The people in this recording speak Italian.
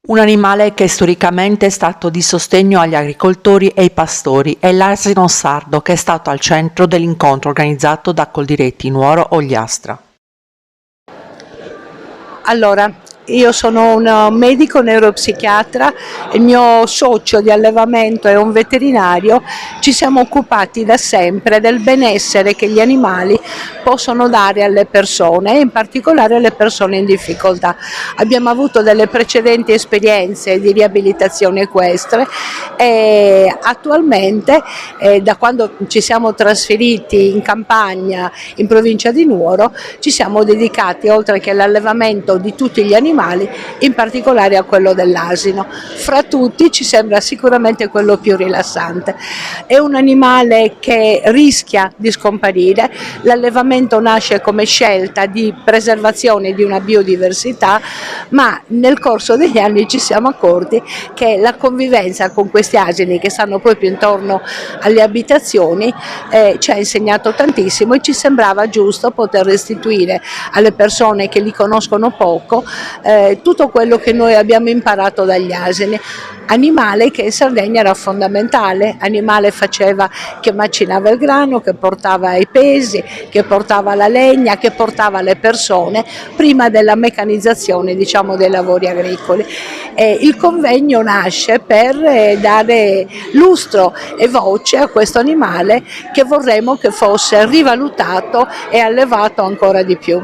Un animale che storicamente è stato di sostegno agli agricoltori e ai pastori è l'asino sardo, che è stato al centro dell'incontro organizzato da Coldiretti Nuoro Ogliastra. Allora, io sono un medico neuropsichiatra, il mio socio di allevamento è un veterinario, ci siamo occupati da sempre del benessere che gli animali possono dare alle persone e in particolare alle persone in difficoltà. Abbiamo avuto delle precedenti esperienze di riabilitazione equestre e attualmente, da quando ci siamo trasferiti in campagna in provincia di Nuoro, ci siamo dedicati, oltre che all'allevamento di tutti gli animali, in particolare a quello dell'asino. Fra tutti ci sembra sicuramente quello più rilassante. È un animale che rischia di scomparire, l'allevamento nasce come scelta di preservazione di una biodiversità, ma nel corso degli anni ci siamo accorti che la convivenza con questi asini che stanno proprio intorno alle abitazioni ci ha insegnato tantissimo e ci sembrava giusto poter restituire alle persone che li conoscono poco tutto quello che noi abbiamo imparato dagli asini. Animale che in Sardegna era fondamentale, animale che macinava il grano, che portava i pesi, che portava la legna, che portava le persone prima della meccanizzazione, diciamo, dei lavori agricoli. Il convegno nasce per dare lustro e voce a questo animale che vorremmo che fosse rivalutato e allevato ancora di più.